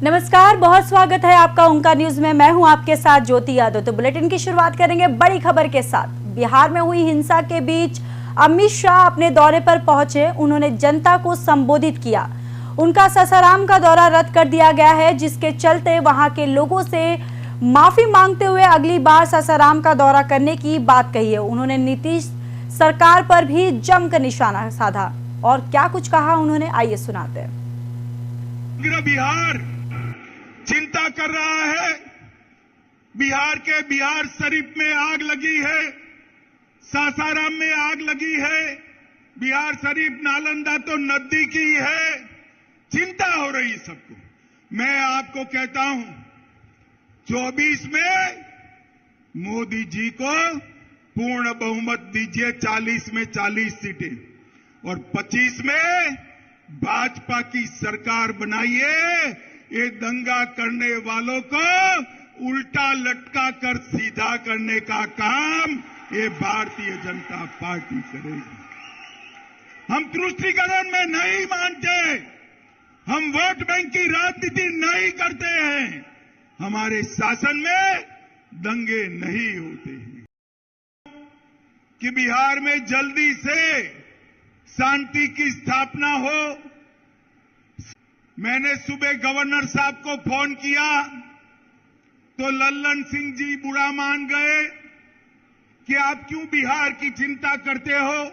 नमस्कार, बहुत स्वागत है आपका ओंकार न्यूज में। मैं हूं आपके साथ ज्योति यादव। तो बुलेटिन की शुरुआत करेंगे बड़ी खबर के साथ। बिहार में हुई हिंसा के बीच अमित शाह अपने दौरे पर पहुंचे। उन्होंने जनता को संबोधित किया। उनका सासाराम का दौरा रद्द कर दिया गया है, जिसके चलते वहां के लोगों से माफी मांगते हुए अगली बार सासाराम का दौरा करने की बात कही है। उन्होंने नीतीश सरकार पर भी जमकर निशाना साधा और क्या कुछ कहा उन्होंने, आइए सुनाते हैं। बिहार चिंता कर रहा है। बिहार के बिहार शरीफ में आग लगी है, सासाराम में आग लगी है। बिहार शरीफ नालंदा तो नजदीकी है। चिंता हो रही सबको। मैं आपको कहता हूं 24 में मोदी जी को पूर्ण बहुमत दीजिए, 40 में 40 सीटें, और 25 में भाजपा की सरकार बनाइए। ये दंगा करने वालों को उल्टा लटका कर सीधा करने का काम ये भारतीय जनता पार्टी करेगी। हम तुष्टीकरण में नहीं मानते, हम वोट बैंक की राजनीति नहीं करते हैं। हमारे शासन में दंगे नहीं होते हैं। कि बिहार में जल्दी से शांति की स्थापना हो। मैंने सुबह गवर्नर साहब को फोन किया तो लल्लन सिंह जी बुरा मान गए कि आप क्यों बिहार की चिंता करते हो।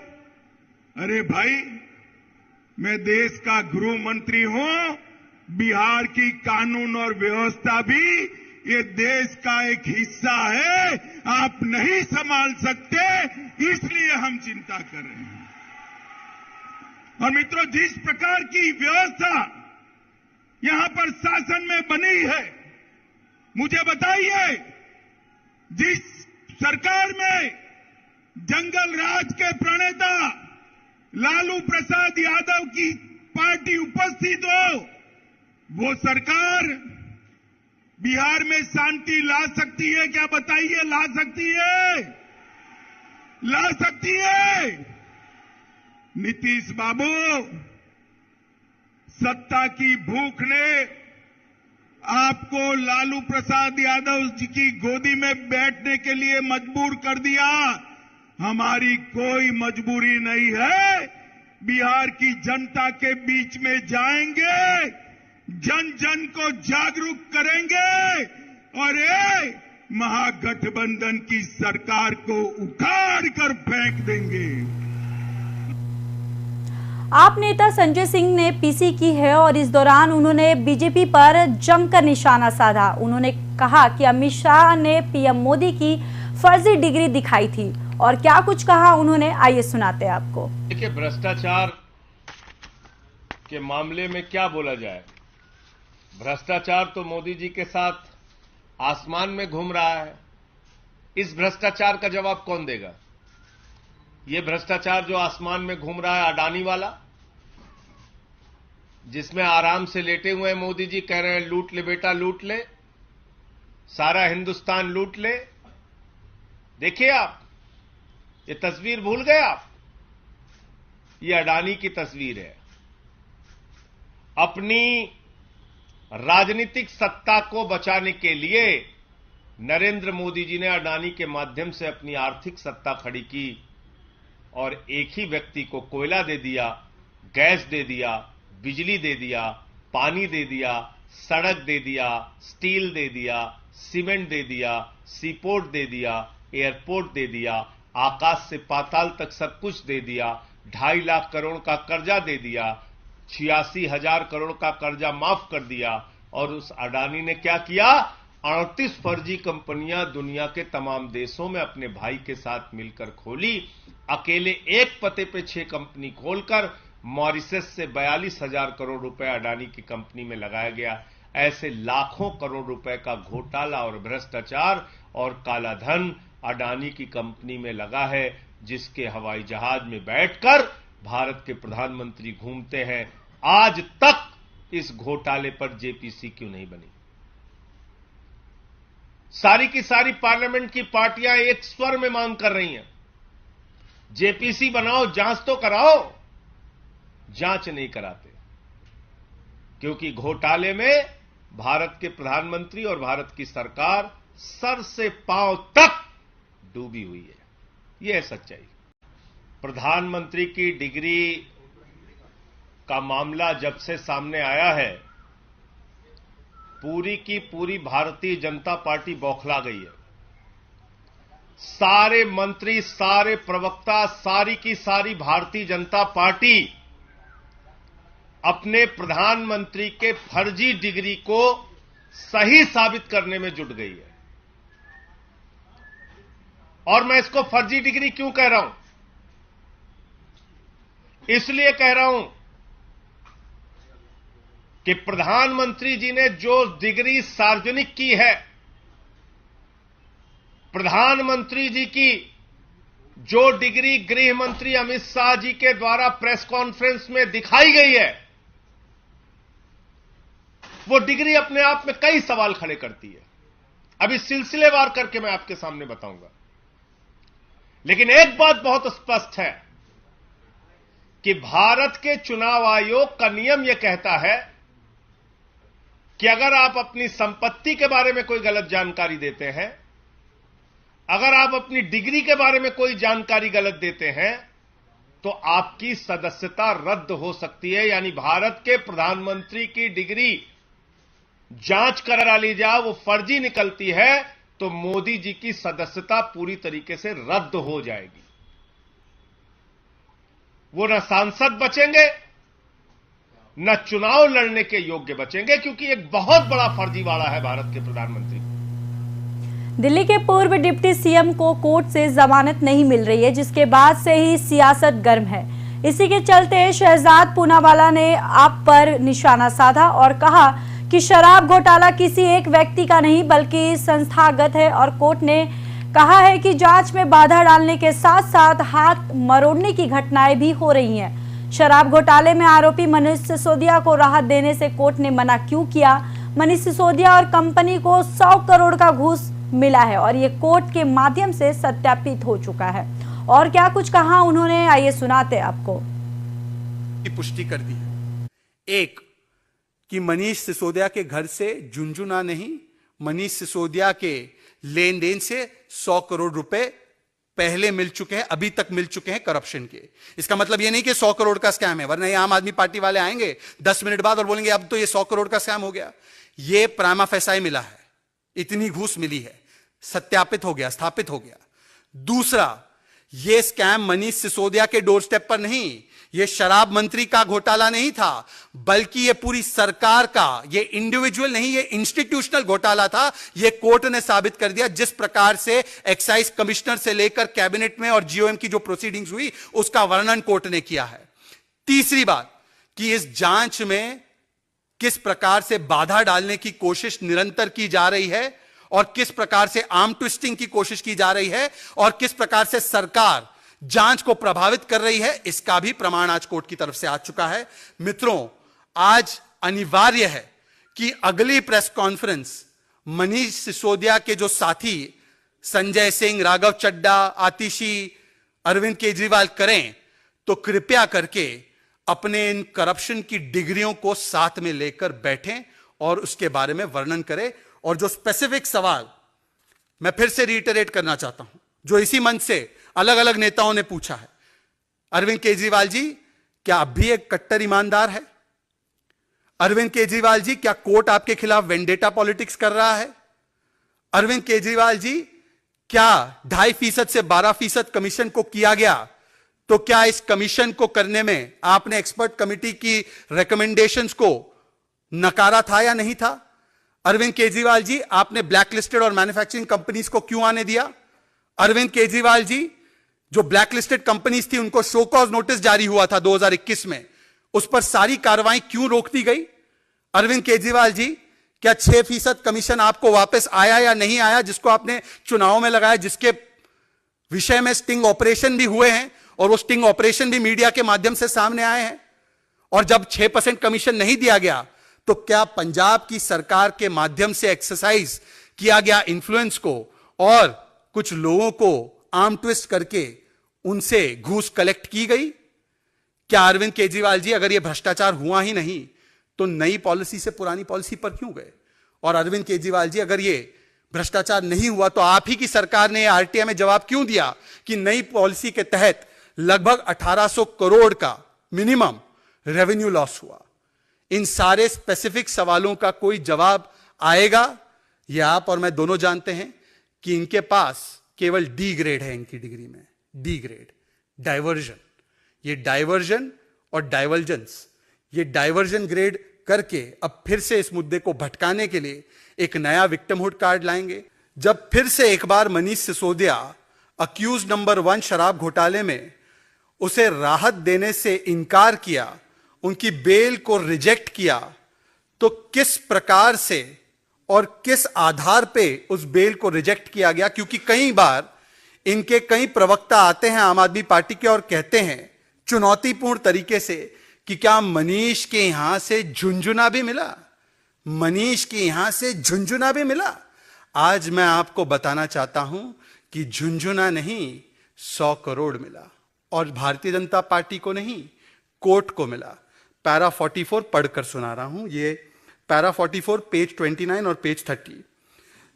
अरे भाई, मैं देश का गृह मंत्री हूं। बिहार की कानून और व्यवस्था भी ये देश का एक हिस्सा है। आप नहीं संभाल सकते, इसलिए हम चिंता कर रहे हैं। और मित्रों, जिस प्रकार की व्यवस्था यहां पर शासन में बनी है, मुझे बताइए, जिस सरकार में जंगल राज के प्रणेता लालू प्रसाद यादव की पार्टी उपस्थित हो, वो सरकार बिहार में शांति ला सकती है क्या? बताइए, ला सकती है? ला सकती है? नीतीश बाबू, सत्ता की भूख ने आपको लालू प्रसाद यादव जी की गोदी में बैठने के लिए मजबूर कर दिया। हमारी कोई मजबूरी नहीं है। बिहार की जनता के बीच में जाएंगे, जन जन को जागरूक करेंगे और ये महागठबंधन की सरकार को उखाड़ कर फेंक देंगे। आप नेता संजय सिंह ने पीसी की है और इस दौरान उन्होंने बीजेपी पर जमकर निशाना साधा। उन्होंने कहा कि अमित शाह ने पीएम मोदी की फर्जी डिग्री दिखाई थी और क्या कुछ कहा उन्होंने, आइए सुनाते हैं आपको। देखिए, भ्रष्टाचार के मामले में क्या बोला जाए। भ्रष्टाचार तो मोदी जी के साथ आसमान में घूम रहा है। इस भ्रष्टाचार का जवाब कौन देगा? ये भ्रष्टाचार जो आसमान में घूम रहा है, अडानी वाला, जिसमें आराम से लेटे हुए मोदी जी कह रहे हैं लूट ले बेटा, लूट ले, सारा हिंदुस्तान लूट ले। देखिए, आप ये तस्वीर भूल गए आप? ये अडानी की तस्वीर है। अपनी राजनीतिक सत्ता को बचाने के लिए नरेंद्र मोदी जी ने अडानी के माध्यम से अपनी आर्थिक सत्ता खड़ी की और एक ही व्यक्ति को कोयला दे दिया, गैस दे दिया, बिजली दे दिया, पानी दे दिया, सड़क दे दिया, स्टील दे दिया, सीमेंट दे दिया, सीपोर्ट दे दिया, एयरपोर्ट दे दिया, आकाश से पाताल तक सब कुछ दे दिया, 2.5 लाख करोड़ का कर्जा दे दिया, 86,000 करोड़ का कर्जा माफ कर दिया। और उस अडानी ने क्या किया? 38 फर्जी कंपनियां दुनिया के तमाम देशों में अपने भाई के साथ मिलकर खोली। अकेले एक पते पे 6 कंपनी खोलकर मॉरिशस से 42,000 करोड़ रुपए अडानी की कंपनी में लगाया गया। ऐसे लाखों करोड़ रुपए का घोटाला और भ्रष्टाचार और काला धन अडानी की कंपनी में लगा है, जिसके हवाई जहाज में बैठकर भारत के प्रधानमंत्री घूमते हैं। आज तक इस घोटाले पर जेपीसी क्यों नहीं बनी? सारी की सारी पार्लियामेंट की पार्टियां एक स्वर में मांग कर रही हैं, जेपीसी बनाओ, जांच तो कराओ। जांच नहीं कराते, क्योंकि घोटाले में भारत के प्रधानमंत्री और भारत की सरकार सर से पांव तक डूबी हुई है। यह है सच्चाई। प्रधानमंत्री की डिग्री का मामला जब से सामने आया है, पूरी की पूरी भारतीय जनता पार्टी बौखला गई है। सारे मंत्री, सारे प्रवक्ता, सारी की सारी भारतीय जनता पार्टी अपने प्रधानमंत्री के फर्जी डिग्री को सही साबित करने में जुट गई है। और मैं इसको फर्जी डिग्री क्यों कह रहा हूं? इसलिए कह रहा हूं कि प्रधानमंत्री जी ने जो डिग्री सार्वजनिक की है, प्रधानमंत्री जी की जो डिग्री गृह मंत्री अमित शाह जी के द्वारा प्रेस कॉन्फ्रेंस में दिखाई गई है, वो डिग्री अपने आप में कई सवाल खड़े करती है। अभी सिलसिलेवार करके मैं आपके सामने बताऊंगा। लेकिन एक बात बहुत स्पष्ट है कि भारत के चुनाव आयोग का नियम यह कहता है कि अगर आप अपनी संपत्ति के बारे में कोई गलत जानकारी देते हैं, अगर आप अपनी डिग्री के बारे में कोई जानकारी गलत देते हैं, तो आपकी सदस्यता रद्द हो सकती है। यानी भारत के प्रधानमंत्री की डिग्री जांच करा ली जाए, वो फर्जी निकलती है, तो मोदी जी की सदस्यता पूरी तरीके से रद्द हो जाएगी। वो न सांसद बचेंगे, न चुनाव लड़ने के योग्य बचेंगे, क्योंकि एक बहुत बड़ा फर्जीवाड़ा है भारत के प्रधानमंत्री। दिल्ली के पूर्व डिप्टी सीएम को कोर्ट से जमानत नहीं मिल रही है, जिसके बाद से ही सियासत गर्म है। इसी के चलते शहजाद पूनावाला ने आप पर निशाना साधा और कहा कि शराब घोटाला किसी एक व्यक्ति का नहीं बल्कि संस्थागत है, और कोर्ट ने कहा है कि जांच में बाधा डालने के साथ साथ हाथ मरोड़ने की घटनाएं भी हो रही हैं। शराब घोटाले में आरोपी मनीष सिसोदिया को राहत देने से कोर्ट ने मना क्यों किया? मनीष सिसोदिया और कंपनी को 100 करोड़ का घूस मिला है और ये कोर्ट के माध्यम से सत्यापित हो चुका है। और क्या कुछ कहा उन्होंने, आइए सुनाते आपको। की पुष्टि कर दी है। एक, कि मनीष सिसोदिया के घर से झुंझुना नहीं, मनीष सिसोदिया के लेन देन से 100 करोड़ रुपए पहले मिल चुके हैं, अभी तक मिल चुके हैं करप्शन के। इसका मतलब यह नहीं कि 100 करोड़ का स्कैम है, वरना ये आम आदमी पार्टी वाले आएंगे 10 मिनट बाद और बोलेंगे अब तो ये 100 करोड़ का स्कैम हो गया। ये प्रामा फैसाई मिला है, इतनी घूस मिली है, सत्यापित हो गया, स्थापित हो गया। दूसरा, ये स्कैम मनीष सिसोदिया के डोर स्टेप पर नहीं, ये शराब मंत्री का घोटाला नहीं था, बल्कि ये पूरी सरकार का, ये इंडिविजुअल नहीं, ये इंस्टीट्यूशनल घोटाला था। ये कोर्ट ने साबित कर दिया। जिस प्रकार से एक्साइज कमिश्नर से लेकर कैबिनेट में और जीओएम की जो प्रोसीडिंग्स हुई, उसका वर्णन कोर्ट ने किया है। तीसरी बात कि इस जांच में किस प्रकार से बाधा डालने की कोशिश निरंतर की जा रही है और किस प्रकार से आर्म ट्विस्टिंग की कोशिश की जा रही है और किस प्रकार से सरकार जांच को प्रभावित कर रही है, इसका भी प्रमाण आज कोर्ट की तरफ से आ चुका है। मित्रों, आज अनिवार्य है कि अगली प्रेस कॉन्फ्रेंस मनीष सिसोदिया के जो साथी संजय सिंह, राघव चड्डा, आतिशी, अरविंद केजरीवाल करें, तो कृपया करके अपने इन करप्शन की डिग्रियों को साथ में लेकर बैठें और उसके बारे में वर्णन करें। और जो स्पेसिफिक सवाल मैं फिर से रिइटरेट करना चाहता हूं, जो इसी मंच से अलग अलग नेताओं ने पूछा है, अरविंद केजरीवाल जी क्या अब भी एक कट्टर ईमानदार है? अरविंद केजरीवाल जी क्या कोर्ट आपके खिलाफ वेंडेटा पॉलिटिक्स कर रहा है? अरविंद केजरीवाल जी क्या 2.5% से 12% कमीशन को किया गया, तो क्या इस कमीशन को करने में आपने एक्सपर्ट कमिटी की रिकमेंडेशंस को नकारा था या नहीं था? अरविंद केजरीवाल जी, आपने ब्लैकलिस्टेड और मैन्युफैक्चरिंग कंपनीज को क्यों आने दिया? अरविंद केजरीवाल जी, जो ब्लैकलिस्टेड कंपनीज थी उनको शो कॉज नोटिस जारी हुआ था 2021 में, उस पर सारी कार्रवाई क्यों रोक दी गई? अरविंद केजरीवाल जी, क्या 6% कमीशन आपको वापस आया या नहीं आया, जिसको आपने चुनाव में लगाया, जिसके विषय में स्टिंग ऑपरेशन भी हुए हैं और वो स्टिंग ऑपरेशन भी मीडिया के माध्यम से सामने आए हैं? और जब 6% कमीशन नहीं दिया गया, तो क्या पंजाब की सरकार के माध्यम से एक्सरसाइज किया गया इन्फ्लुएंस को और कुछ लोगों को आर्म ट्विस्ट करके उनसे घूस कलेक्ट की गई? क्या अरविंद केजरीवाल जी, अगर यह भ्रष्टाचार हुआ ही नहीं तो नई पॉलिसी से पुरानी पॉलिसी पर क्यों गए? और अरविंद केजरीवाल जी, अगर ये भ्रष्टाचार नहीं हुआ तो आप ही की सरकार ने आरटीआई में जवाब क्यों दिया कि नई पॉलिसी के तहत लगभग 1800 करोड़ का मिनिमम रेवेन्यू लॉस हुआ? इन सारे स्पेसिफिक सवालों का कोई जवाब आएगा? ये आप और मैं दोनों जानते हैं कि इनके पास केवल डी ग्रेड है इनकी डिग्री में, डी ग्रेड। डाइवर्जन, ये डाइवर्जन और डाइवर्जेंस, ये डाइवर्जन ग्रेड करके अब फिर से इस मुद्दे को भटकाने के लिए एक नया विक्टिमहुड कार्ड लाएंगे। जब फिर से एक बार मनीष सिसोदिया अक्यूज नंबर 1 शराब घोटाले में उसे राहत देने से इनकार किया, उनकी बेल को रिजेक्ट किया, तो किस प्रकार से और किस आधार पे उस बेल को रिजेक्ट किया गया? क्योंकि कई बार इनके कई प्रवक्ता आते हैं आम आदमी पार्टी के और कहते हैं चुनौतीपूर्ण तरीके से कि क्या मनीष के यहां से झुंझुना भी मिला, मनीष के यहां से झुंझुना भी मिला। आज मैं आपको बताना चाहता हूं कि झुंझुना नहीं 100 करोड़ मिला, और भारतीय जनता पार्टी को नहीं, कोर्ट को मिला। पैरा 44 पढ़कर सुना रहा हूं, ये पैरा 44 पेज 29 और page 30।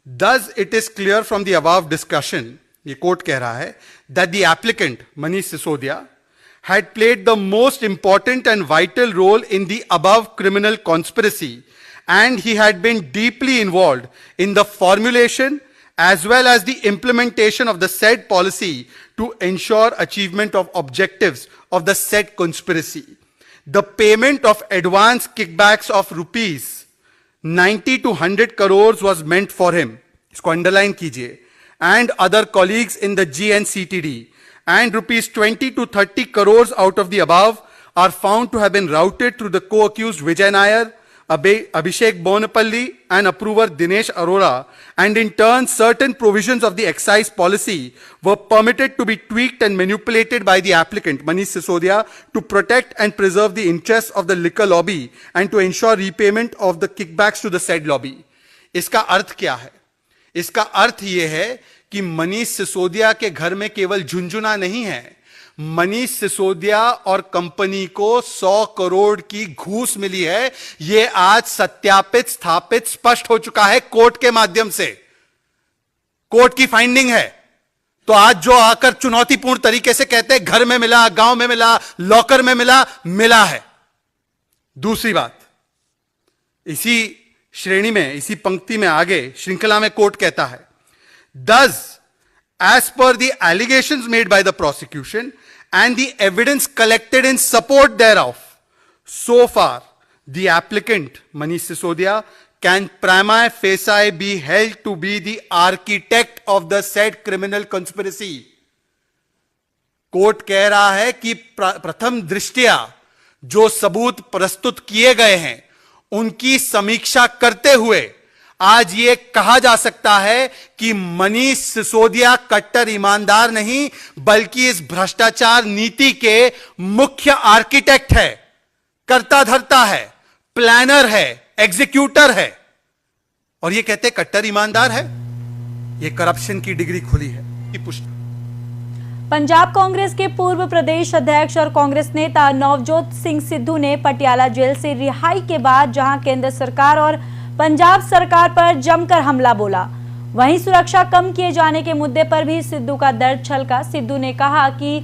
Thus it is clear from the above discussion, ये कोर्ट कह रहा है, that the applicant Manish Sisodia had played the most important and vital role in the above criminal conspiracy, and he had been deeply involved in the formulation as well as the implementation of the said policy to ensure achievement of objectives of the said conspiracy. The payment of advance kickbacks of rupees 90 to 100 crores was meant for him, isko underline kijiye, and other colleagues in the GNCTD, and rupees 20 to 30 crores out of the above are found to have been routed through the co-accused Vijay Nair, Abhishek Bonapalli and approver Dinesh Arora, and in turn certain provisions of the excise policy were permitted to be tweaked and manipulated by the applicant Manish Sisodia to protect and preserve the interests of the liquor lobby and to ensure repayment of the kickbacks to the said lobby. इसका अर्थ क्या है? इसका अर्थ यह है कि मनीष सिसोदिया के घर में केवल झुंझुना नहीं है, मनीष सिसोदिया और कंपनी को 100 करोड़ की घूस मिली है। यह आज सत्यापित, स्थापित, स्पष्ट हो चुका है कोर्ट के माध्यम से, कोर्ट की फाइंडिंग है। तो आज जो आकर चुनौतीपूर्ण तरीके से कहते हैं घर में मिला, गांव में मिला, लॉकर में मिला, मिला है। दूसरी बात, इसी श्रेणी में, इसी पंक्ति में आगे श्रृंखला में कोर्ट कहता है, Thus, as per the allegations made by the prosecution and the evidence collected in support thereof, so far the applicant Manish Sisodia can prima facie be held to be the architect of the said criminal conspiracy. Court कह रहा है कि प्रथम दृष्टया जो सबूत प्रस्तुत किए गए हैं उनकी समीक्षा करते हुए आज ये कहा जा सकता है कि मनीष सिसोदिया कट्टर ईमानदार नहीं बल्कि इस भ्रष्टाचार नीति के मुख्य आर्किटेक्ट है, कर्ता धर्ता है, प्लानर है, एग्जीक्यूटर है। और ये कहते कट्टर ईमानदार है, ये करप्शन की डिग्री खुली है की पुष्टि। पंजाब कांग्रेस के पूर्व प्रदेश अध्यक्ष और कांग्रेस नेता नवजोत सिंह सिद्धू ने पटियाला जेल से रिहाई के बाद जहां केंद्र सरकार और पंजाब सरकार पर जमकर हमला बोला, वहीं सुरक्षा कम किए जाने के मुद्दे पर भी सिद्धू का दर्द छलका। सिद्धू ने कहा कि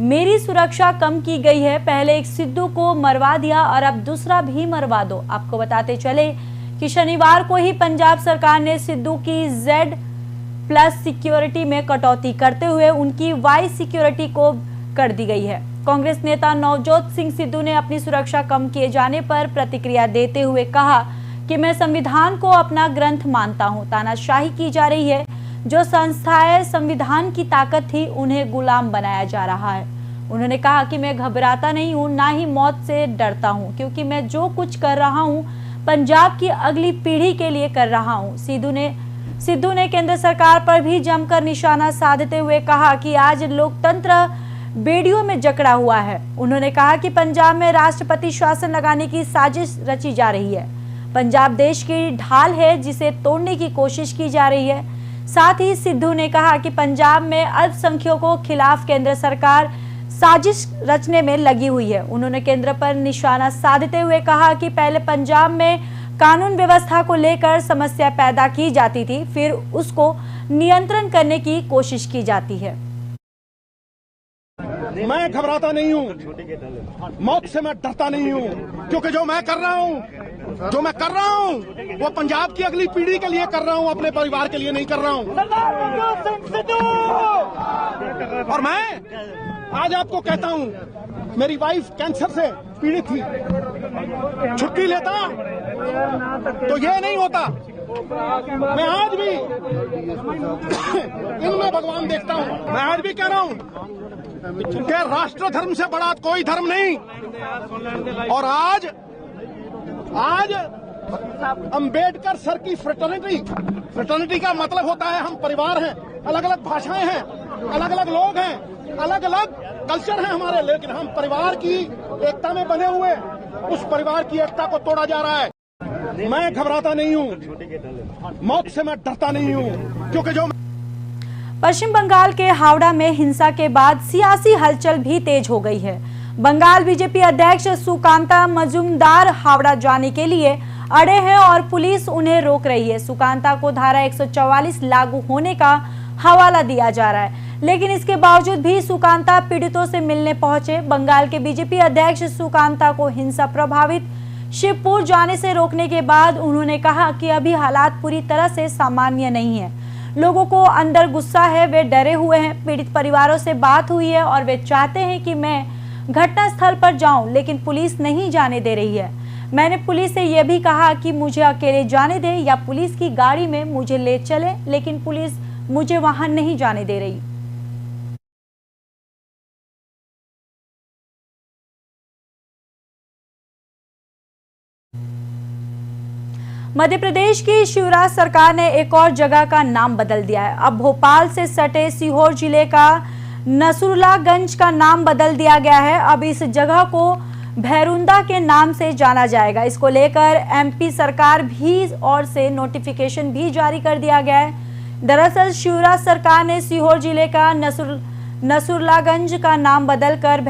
मेरी सुरक्षा कम की गई है, पहले एक सिद्धू को मरवा दिया और अब दूसरा भी मरवा दो। आपको बताते चले कि शनिवार को ही पंजाब सरकार ने सिद्धू की Z+ सिक्योरिटी में कटौती करते हुए उनकी Y सिक्योरिटी को कर दी गई है। कांग्रेस नेता नवजोत सिंह सिद्धू ने अपनी सुरक्षा कम किए जाने पर प्रतिक्रिया देते हुए कहा कि मैं संविधान को अपना ग्रंथ मानता हूं, तानाशाही की जा रही है, जो संस्थाएं संविधान की ताकत थी उन्हें गुलाम बनाया जा रहा है। उन्होंने कहा कि मैं घबराता नहीं हूं, ना ही मौत से डरता हूं, क्योंकि मैं जो कुछ कर रहा हूं पंजाब की अगली पीढ़ी के लिए कर रहा हूं। सिद्धू ने केंद्र सरकार पर भी जमकर निशाना साधते हुए कहा कि आज लोकतंत्र बेड़ियों में जकड़ा हुआ है। उन्होंने कहा कि पंजाब में राष्ट्रपति शासन लगाने की साजिश रची जा रही है। पंजाब देश की ढाल है जिसे तोड़ने की कोशिश की जा रही है। साथ ही सिद्धू ने कहा कि पंजाब में अल्पसंख्यकों के खिलाफ केंद्र सरकार साजिश रचने में लगी हुई है। उन्होंने केंद्र पर निशाना साधते हुए कहा कि पहले पंजाब में कानून व्यवस्था को लेकर समस्या पैदा की जाती थी, फिर उसको नियंत्रण करने की कोशिश की जाती है। मैं घबराता नहीं हूँ, मौत से मैं डरता नहीं हूँ, क्योंकि जो मैं कर रहा हूँ वो पंजाब की अगली पीढ़ी के लिए कर रहा हूँ, अपने परिवार के लिए नहीं कर रहा हूँ। और मैं आज आपको कहता हूँ, मेरी वाइफ कैंसर से पीड़ित थी, छुट्टी लेता तो ये नहीं होता। मैं आज भी इनमें भगवान देखता हूँ। मैं आज भी कह रहा हूँ कि राष्ट्र धर्म से बड़ा कोई धर्म नहीं। और आज अंबेडकर सर की फ्रेटर्निटी का मतलब होता है हम परिवार हैं, अलग अलग भाषाएं हैं, अलग अलग लोग हैं, अलग अलग कल्चर हैं हमारे, लेकिन हम परिवार की एकता में बने हुए, उस परिवार की एकता को तोड़ा जा रहा है। मैं घबराता नहीं हूँ, मौत से मैं डरता नहीं हूँ, क्योंकि जो पश्चिम बंगाल के हावड़ा में हिंसा के बाद सियासी हलचल भी तेज हो गई है। बंगाल बीजेपी अध्यक्ष सुकांता मजूमदार हावड़ा जाने के लिए अड़े हैं और पुलिस उन्हें रोक रही है। सुकांता को धारा 144 लागू होने का हवाला दिया जा रहा है, लेकिन इसके बावजूद भी सुकांता पीड़ितों से मिलने पहुंचे। बंगाल के बीजेपी अध्यक्ष सुकांता को हिंसा प्रभावित शिवपुर जाने से रोकने के बाद उन्होंने कहा कि अभी हालात पूरी तरह से सामान्य नहीं है, लोगों को अंदर गुस्सा है, वे डरे हुए हैं। पीड़ित परिवारों से बात हुई है और वे चाहते हैं कि मैं घटना स्थल पर जाऊं, लेकिन पुलिस नहीं जाने दे रही है। मैंने पुलिस से यह भी कहा कि मुझे अकेले जाने दे या पुलिस की गाड़ी में मुझे ले चले, लेकिन पुलिस मुझे वहां नहीं जाने दे रही। मध्य प्रदेश की शिवराज सरकार ने एक और जगह का नाम बदल दिया है। अब भोपाल से सटे सीहोर जिले का नसरुल्लागंज का नाम बदल दिया गया है। अब इस जगह को भैरुंदा के नाम से जाना जाएगा। इसको लेकर एमपी सरकार भी और से नोटिफिकेशन भी जारी कर दिया गया है। दरअसल शिवराज सरकार ने सीहोर जिले का नसरुल्लागंज का नाम बदलकर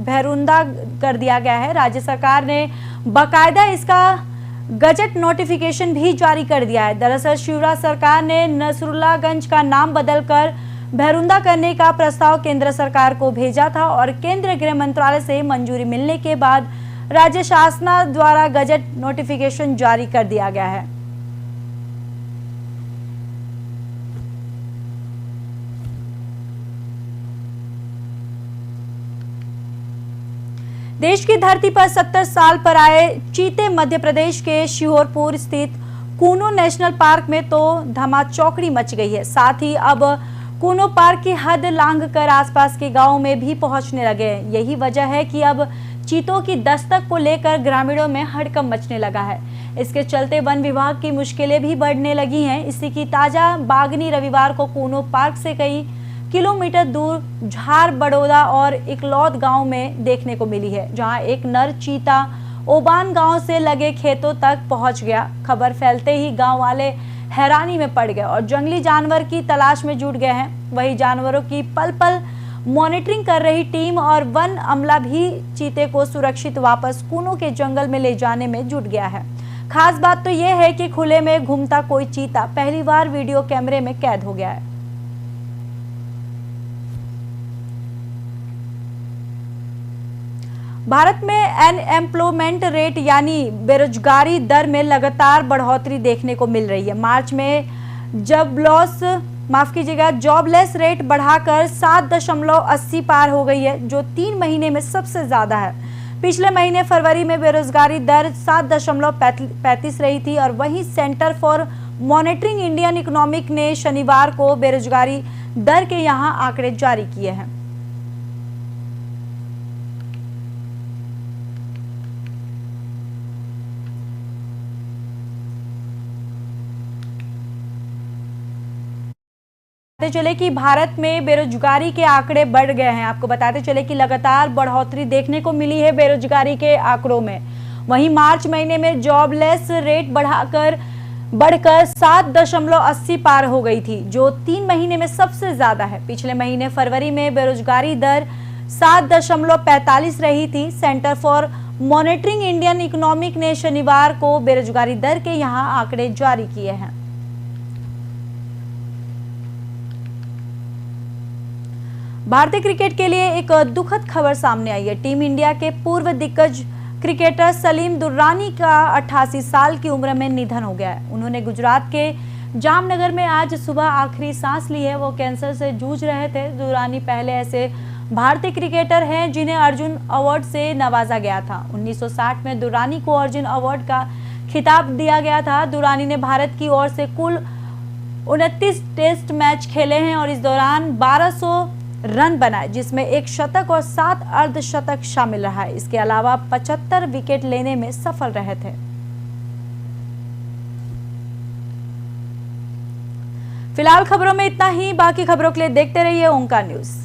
भैरुंदा कर दिया गया है। राज्य सरकार ने बाकायदा इसका गजट नोटिफिकेशन भी जारी कर दिया है। दरअसल शिवराज सरकार ने नसरुल्लागंज का नाम बदलकर भैरुंदा करने का प्रस्ताव केंद्र सरकार को भेजा था और केंद्रीय गृह मंत्रालय से मंजूरी मिलने के बाद राज्य शासन द्वारा गजट नोटिफिकेशन जारी कर दिया गया है। देश की धरती पर 70 साल पर आए चीते मध्य प्रदेश के शिहोरपुर स्थित कूनो नेशनल पार्क में तो धमाचौकड़ी मच गई है। साथ ही अब कूनो पार्क की हद लांघकर आसपास के गांवों में भी पहुंचने लगे हैं। यही वजह है कि अब चीतों की दस्तक को लेकर ग्रामीणों में हड़कंप मचने लगा है। इसके चलते वन विभाग की मुश्किलें भी बढ़ने लगी हैं। इसी की ताजा बागनी रविवार को कूनो पार्क से कई किलोमीटर दूर झार बड़ौदा और इकलौद गांव में देखने को मिली है, जहां एक नर चीता ओबान गांव से लगे खेतों तक पहुंच गया। खबर फैलते ही गांव वाले हैरानी में पड़ गए और जंगली जानवर की तलाश में जुट गए हैं। वही जानवरों की पल पल मॉनिटरिंग कर रही टीम और वन अमला भी चीते को सुरक्षित वापस कूनो के जंगल में ले जाने में जुट गया है। खास बात तो यह है कि खुले में घूमता कोई चीता पहली बार वीडियो कैमरे में कैद हो गया है। भारत में अनएम्प्लॉयमेंट रेट यानी बेरोजगारी दर में लगातार बढ़ोतरी देखने को मिल रही है। मार्च में जॉबलेस रेट बढ़ाकर 7.80 पार हो गई है, जो 3 महीने में सबसे ज्यादा है। पिछले महीने फरवरी में बेरोजगारी दर 7.35 रही थी और वहीं centre for monitoring Indian economic ने शनिवार को बेरोजगारी दर के यहां आंकड़े जारी किए हैं। चले कि भारत में बेरोजगारी के आंकड़े बढ़ गए हैं। आपको बताते चले कि लगातार बढ़ोतरी देखने को मिली है बेरोजगारी के आंकड़ों में। वहीं मार्च महीने में जॉबलेस रेट बढ़कर 7.80 पार हो गई थी, जो 3 महीने में सबसे ज्यादा है। पिछले महीने फरवरी में बेरोजगारी दर 7.45 रही थी। Centre for monitoring Indian economic ने शनिवार को बेरोजगारी दर के यहां आंकड़े जारी किए हैं। भारतीय क्रिकेट के लिए एक दुखद खबर सामने आई है। टीम इंडिया के पूर्व दिग्गज क्रिकेटर सलीम दुर्रानी का 88 साल की उम्र में निधन हो गया है। उन्होंने गुजरात के जामनगर में आज सुबह आखिरी सांस ली है। वो कैंसर से जूझ रहे थे। दुर्रानी पहले ऐसे भारतीय क्रिकेटर हैं जिन्हें अर्जुन अवार्ड से नवाजा गया था। 1960 में दुर्रानी को अर्जुन अवार्ड का खिताब दिया गया था। दुर्रानी ने भारत की ओर से कुल 29 टेस्ट मैच खेले हैं और इस दौरान 1200 रन बनाए, जिसमें एक शतक और 7 अर्धशतक शामिल रहा है। इसके अलावा 75 विकेट लेने में सफल रहे थे। फिलहाल खबरों में इतना ही। बाकी खबरों के लिए देखते रहिए ओंकार न्यूज।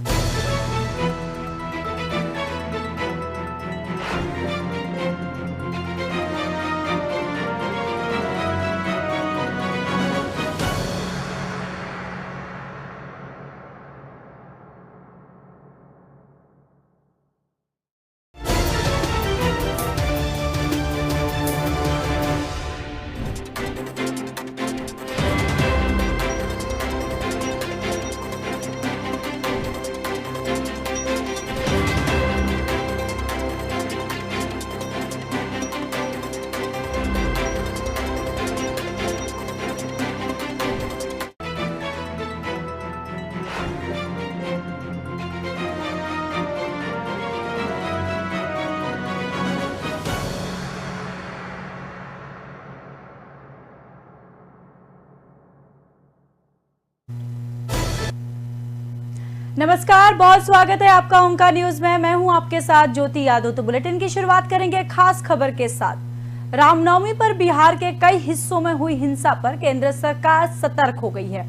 नमस्कार, बहुत स्वागत है आपका ओंकार न्यूज में। मैं हूं आपके साथ ज्योति यादव। तो बुलेटिन की शुरुआत करेंगे खास खबर के साथ। रामनवमी पर बिहार के कई हिस्सों में हुई हिंसा पर केंद्र सरकार सतर्क हो गई है।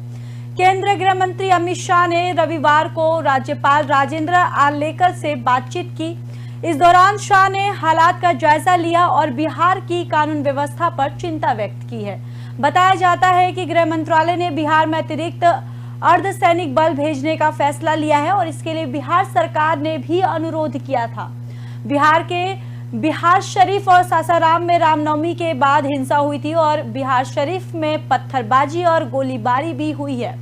केंद्रीय गृह मंत्री अमित शाह ने रविवार को राज्यपाल राजेंद्र आर्लेकर से बातचीत की। इस दौरान शाह ने हालात का जायजा लिया और बिहार की कानून व्यवस्था पर चिंता व्यक्त की है। बताया जाता है कि गृह मंत्रालय ने बिहार में अतिरिक्त अर्धसैनिक बल भेजने का फैसला लिया है और इसके लिए बिहार सरकार ने भी अनुरोध किया था। बिहार के बिहार शरीफ और सासाराम में रामनवमी के बाद हिंसा हुई थी और बिहार शरीफ में पत्थरबाजी और गोलीबारी भी हुई है।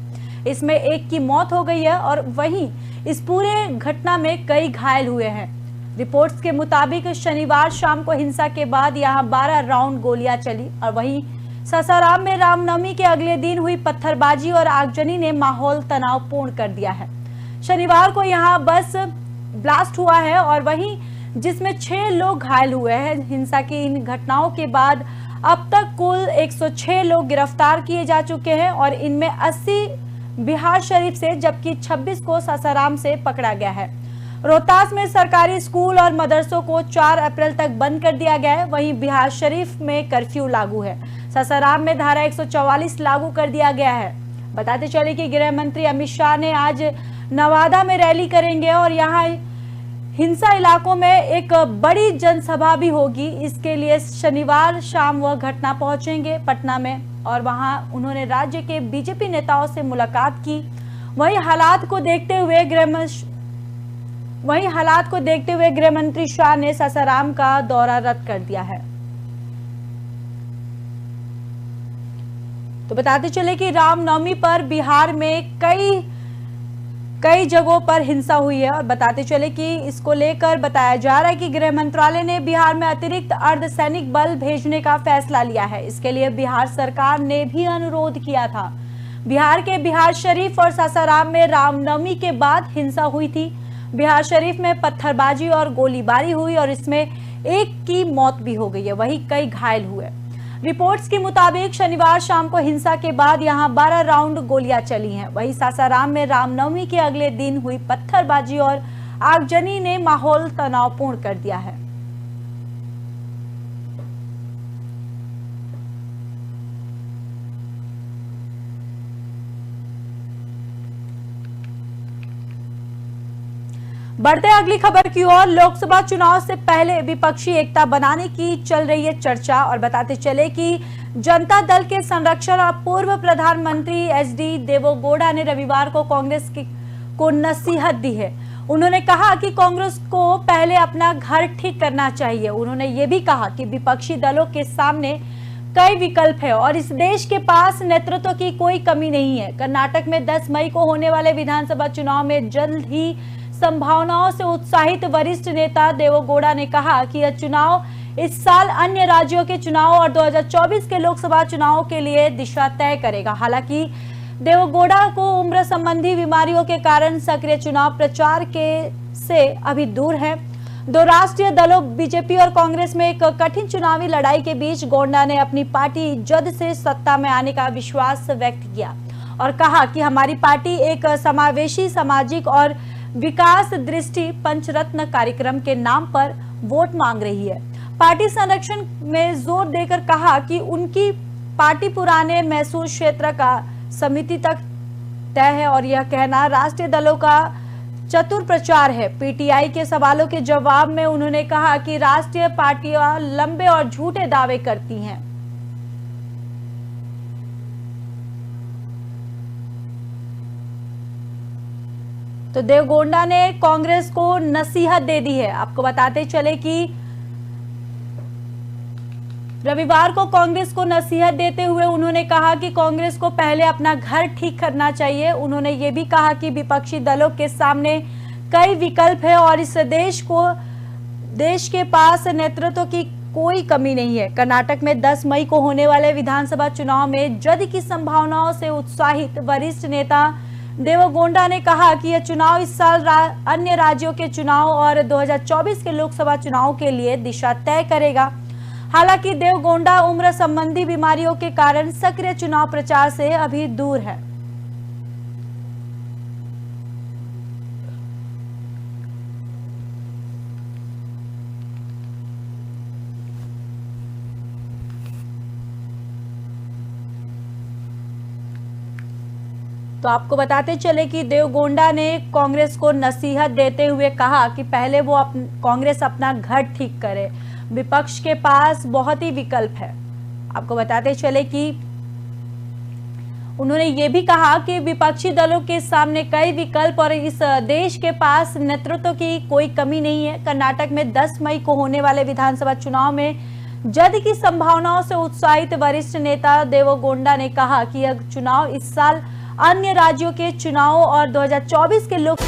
इसमें एक की मौत हो गई है और वहीं इस पूरे घटना में कई घायल हुए हैं। रिपोर्ट्स के मुताबिक शनिवार शाम को हिंसा के बाद यहां 12 राउंड गोलियां चली और वहीं सासाराम में रामनवमी के अगले दिन हुई पत्थरबाजी और आगजनी ने माहौल तनावपूर्ण कर दिया है। शनिवार को यहां बस ब्लास्ट हुआ है और वहीं जिसमें 6 लोग घायल हुए हैं। हिंसा की इन घटनाओं के बाद अब तक कुल 106 लोग गिरफ्तार किए जा चुके हैं और इनमें 80 बिहार शरीफ से जबकि 26 को सासाराम से पकड़ा गया है। रोहतास में सरकारी स्कूल और मदरसों को 4 अप्रैल तक बंद कर दिया गया है। वहीं बिहार शरीफ में कर्फ्यू लागू है। सासाराम में धारा 144 लागू कर दिया गया है। बताते चले कि गृह मंत्री अमित शाह ने आज नवादा में रैली करेंगे और यहां हिंसा इलाकों में एक बड़ी जनसभा भी होगी। इसके लिए शनिवार शाम वह घटना पहुंचेंगे पटना में और वहां उन्होंने राज्य के बीजेपी नेताओं से मुलाकात की। वहीं हालात को देखते हुए गृह मंत्री शाह ने सासाराम का दौरा रद्द कर दिया है। तो बताते चले कि रामनवमी पर बिहार में कई जगहों पर हिंसा हुई है और बताते चले कि इसको लेकर बताया जा रहा है कि गृह मंत्रालय ने बिहार में अतिरिक्त अर्धसैनिक बल भेजने का फैसला लिया है। इसके लिए बिहार सरकार ने भी अनुरोध किया था। बिहार के बिहार शरीफ और सासाराम में रामनवमी के बाद हिंसा हुई थी। बिहार शरीफ में पत्थरबाजी और गोलीबारी हुई और इसमें एक की मौत भी हो गई है, वहीं कई घायल हुए। रिपोर्ट्स के मुताबिक शनिवार शाम को हिंसा के बाद यहां 12 राउंड गोलियां चली हैं। वहीं सासाराम में रामनवमी के अगले दिन हुई पत्थरबाजी और आगजनी ने माहौल तनावपूर्ण कर दिया है। बढ़ते अगली खबर की ओर। लोकसभा चुनाव से पहले विपक्षी एकता बनाने की चल रही है चर्चा और बताते चले कि जनता दल के संरक्षक और पूर्व प्रधानमंत्री एचडी देवेगौड़ा ने रविवार को कांग्रेस को नसीहत दी है। उन्होंने कहा कि कांग्रेस को पहले अपना घर ठीक करना चाहिए। उन्होंने ये भी कहा कि विपक्षी दलों के सामने कई विकल्प है और इस देश के पास नेतृत्व की कोई कमी नहीं है। कर्नाटक में 10 मई को होने वाले विधानसभा चुनाव में जल्द ही संभावनाओं से उत्साहित वरिष्ठ नेता देवेगौड़ा ने कहा कि यह चुनाव इस साल अन्य राज्यों के चुनाव और 2024 के लोकसभा चुनाव के लिए दिशा तय करेगा। हालांकि देवेगौड़ा को उम्र संबंधी बीमारियों के कारण सक्रिय चुनाव प्रचार से अभी दूर है। दो राष्ट्रीय दलों बीजेपी और कांग्रेस में एक कठिन चुनावी लड़ाई के बीच गौंडा ने अपनी पार्टी जल्द से सत्ता में आने का विश्वास व्यक्त किया और कहा कि हमारी पार्टी एक समावेशी, सामाजिक और विकास दृष्टि पंचरत्न कार्यक्रम के नाम पर वोट मांग रही है। पार्टी संरक्षण में जोर देकर कहा कि उनकी पार्टी पुराने महसूस क्षेत्र का समिति तक तय है और यह कहना राष्ट्रीय दलों का चतुर प्रचार है। पीटीआई के सवालों के जवाब में उन्होंने कहा कि राष्ट्रीय पार्टियां लंबे और झूठे दावे करती हैं। तो देवेगौड़ा ने कांग्रेस को नसीहत दे दी है। आपको बताते चले कि रविवार को कांग्रेस को नसीहत देते हुए उन्होंने कहा कि कांग्रेस को पहले अपना घर ठीक करना चाहिए। उन्होंने ये भी कहा कि विपक्षी दलों के सामने कई विकल्प है और इस देश के पास नेतृत्व की कोई कमी नहीं है। कर्नाटक में 10 मई को होने वाले विधानसभा चुनाव में जद की संभावनाओं से उत्साहित वरिष्ठ नेता देवेगौड़ा ने कहा कि यह चुनाव इस साल अन्य राज्यों के चुनाव और 2024 के लोकसभा चुनाव के लिए दिशा तय करेगा। हालांकि देवेगौड़ा उम्र संबंधी बीमारियों के कारण सक्रिय चुनाव प्रचार से अभी दूर है। तो आपको बताते चले कि देवेगौड़ा ने कांग्रेस को नसीहत देते हुए कहा कि पहले वो कांग्रेस अपना घर ठीक करे, विपक्ष के पास बहुत ही विकल्प है। आपको बताते चले कि उन्होंने ये भी कहा कि विपक्षी दलों के सामने कई विकल्प और इस देश के पास नेतृत्व की कोई कमी नहीं है। कर्नाटक में 10 मई को होने वाले विधानसभा चुनाव में जद की संभावनाओं से उत्साहित वरिष्ठ नेता देवेगौड़ा ने कहा कि यह चुनाव इस साल अन्य राज्यों के चुनाव और 2024 के लोक